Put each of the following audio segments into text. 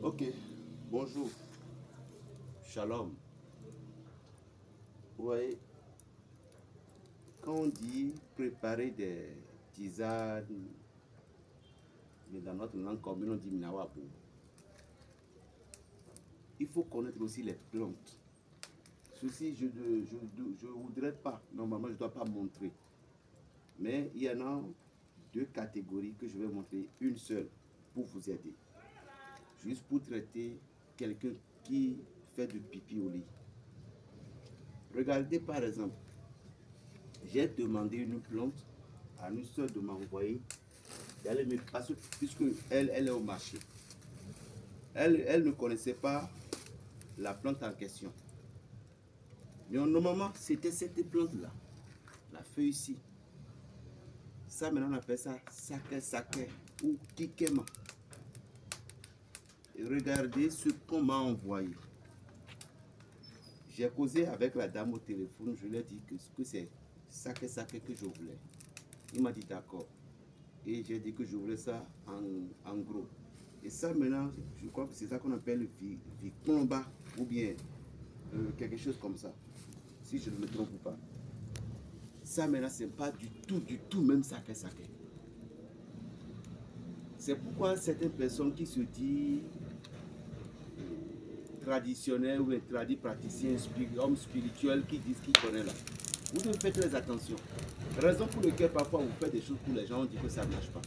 Ok, bonjour, shalom. Vous voyez, quand on dit préparer des tisanes, mais dans notre langue commune, on dit minawabu. Il faut connaître aussi les plantes. Ceci, je ne voudrais pas, normalement, je ne dois pas montrer. Mais il y en a deux catégories que je vais montrer, une seule, pour vous aider. Juste pour traiter quelqu'un qui fait du pipi au lit. Regardez par exemple, j'ai demandé une plante à une soeur de m'envoyer d'aller me passer, puisque elle est au marché. Elle ne connaissait pas la plante en question. Mais normalement, c'était cette plante-là, la feuille ici. Ça, maintenant, on appelle ça sake ou kikema. Et regardez ce qu'on m'a envoyé. J'ai causé avec la dame au téléphone, je lui ai dit que c'est sake que je voulais. Il m'a dit d'accord. Et j'ai dit que je voulais ça en gros. Et ça maintenant, je crois que c'est ça qu'on appelle le vicomba ou bien quelque chose comme ça. Si je ne me trompe pas. Ça maintenant, c'est pas du tout même sake. C'est pourquoi certaines personnes qui se disent traditionnels ou les tradis praticiens, hommes spirituels qui disent qu'ils connaissent là. Vous devez faire très attention. Raison pour laquelle parfois vous faites des choses pour les gens, on dit que ça ne marche pas.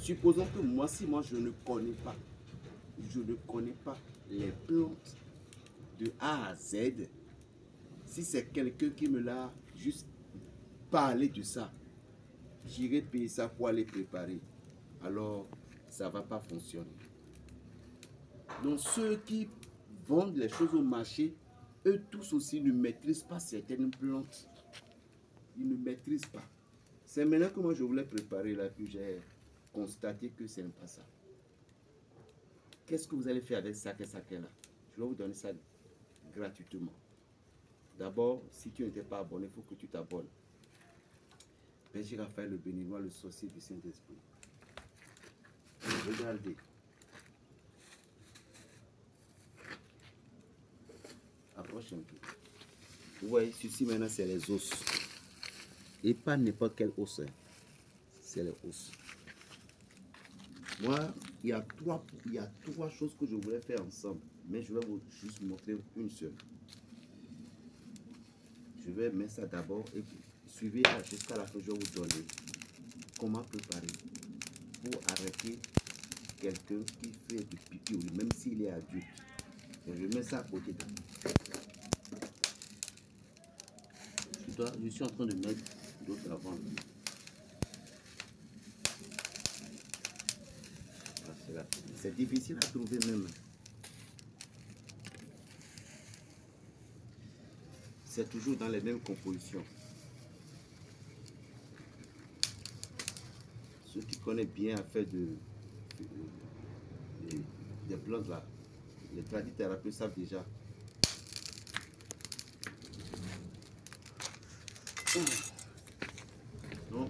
Supposons que moi, si moi je ne connais pas les plantes de A à Z, si c'est quelqu'un qui me l'a juste parlé de ça, j'irai payer ça pour aller préparer. Alors, ça ne va pas fonctionner. Donc, ceux qui vendent les choses au marché, eux tous aussi ne maîtrisent pas certaines plantes. Ils ne maîtrisent pas. C'est maintenant que moi je voulais préparer là que j'ai constaté que ce n'est pas ça. Qu'est-ce que vous allez faire avec sake là? Je vais vous donner ça gratuitement. D'abord, si tu n'étais pas abonné, il faut que tu t'abonnes. Père Raphaël le béninois, le sorcier du Saint-Esprit. Regardez. Approche un peu. Vous voyez, ceci maintenant, c'est les os. Et pas n'importe quel os. Hein. C'est les os. Moi, il y a trois choses que je voulais faire ensemble. Mais je vais vous juste montrer une seule. Je vais mettre ça d'abord et suivez jusqu'à la fin. Je vais vous donner comment préparer pour arrêter quelqu'un qui fait du pipi, même s'il est adulte. Et je mets ça à côté de je suis en train de mettre d'autres avant. C'est difficile à trouver même. C'est toujours dans les mêmes compositions. Ceux qui connaissent bien à faire des plantes là, les tradithérapeutes savent déjà. Non.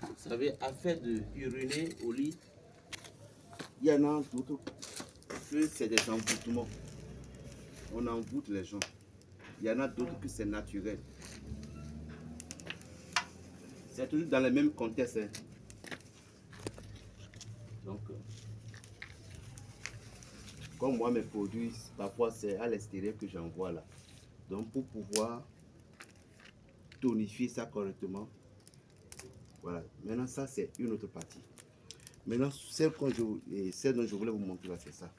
Vous savez, à faire de uriner au lit, il y en a d'autres que c'est des envoûtements. On envoûte les gens. Il y en a d'autres que c'est naturel. C'est toujours dans le même contexte. Hein. Donc, comme moi, mes produits, parfois c'est à l'extérieur que j'envoie là. Donc, pour pouvoir tonifier ça correctement, voilà. Maintenant, ça, c'est une autre partie. Maintenant, celle dont je voulais vous montrer là, c'est ça.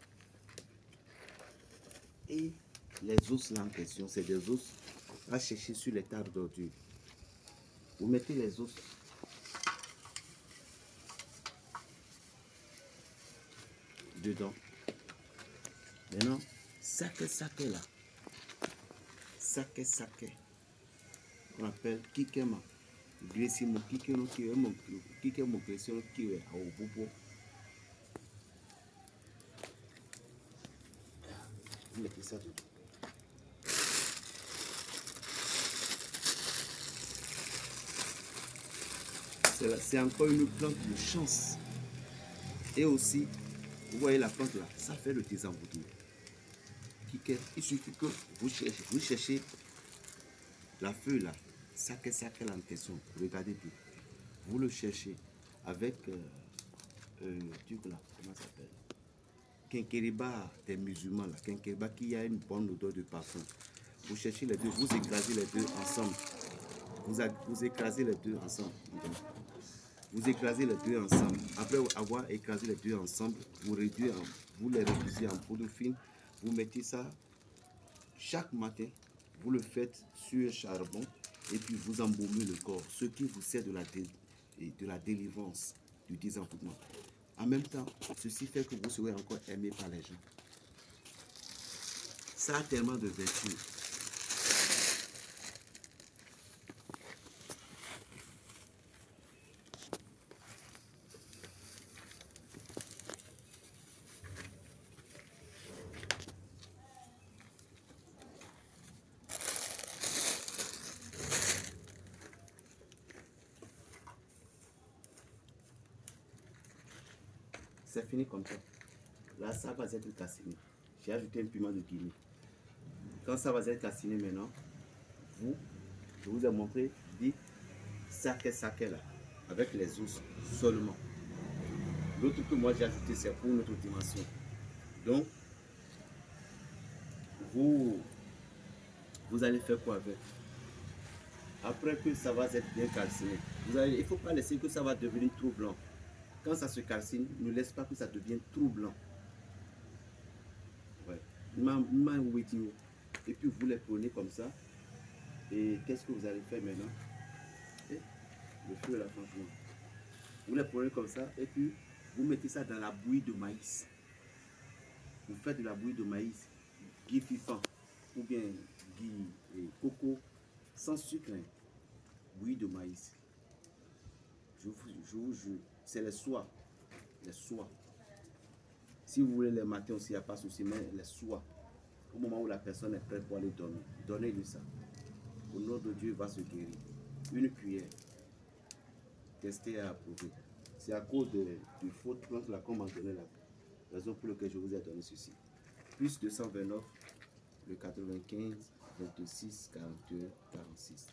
Et les os là en question, c'est des os à chercher sur les tables d'ordures. Vous mettez les os dedans. Maintenant, sake là. Sake. On appelle kikema. Gresimo kikeno kikemo gresimo kiwe au bubo. mettez ça dedans. C'est encore une plante de chance. Et aussi, vous voyez la plante là, ça fait le désenvoûtement. Il suffit que vous cherchez la feuille là, ça en question. Regardez bien. Vous le cherchez avec truc là, comment ça s'appelle? Quinquériba des musulmans là, quinquériba qui a une bonne odeur de parfum. Vous cherchez les deux, vous écrasez les deux ensemble. Vous écrasez les deux ensemble. Vous écrasez les deux ensemble. Après avoir écrasé les deux ensemble, vous les réduisez en poudre fine. Vous mettez ça chaque matin. Vous le faites sur un charbon et puis vous embaumez le corps. Ce qui vous sert de la délivrance, du désenvoûtement. En même temps, ceci fait que vous serez encore aimé par les gens. Ça a tellement de vertus. C'est fini comme ça. Là, ça va être calciné. J'ai ajouté un piment de Guinée. Quand ça va être calciné maintenant, je vous ai montré, dit saké là, avec les os seulement. L'autre que moi j'ai ajouté, c'est pour notre dimension. Donc, vous allez faire quoi avec? Après que ça va être bien calciné, il ne faut pas laisser que ça va devenir trop blanc. Quand ça se calcine, ne laisse pas que ça devienne trop blanc. Ouais. Et puis vous les prenez comme ça. Et qu'est-ce que vous allez faire maintenant? Et le feu là, franchement. Vous les prenez comme ça et puis vous mettez ça dans la bouillie de maïs. Vous faites de la bouillie de maïs, gui fifan ou bien gui et coco sans sucre, hein. Bouillie de maïs. Je vous jure, c'est les soirs. Les soirs. Si vous voulez les matins aussi, il n'y a pas de souci, mais les soirs, au moment où la personne est prête pour aller dormir, donnez-lui ça. Au nom de Dieu, il va se guérir. Une cuillère. Testez et approuver. C'est à cause du faute plante là qu'on m'a donné la raison pour laquelle je vous ai donné ceci. Plus 229, le 95, 26, 42, 46.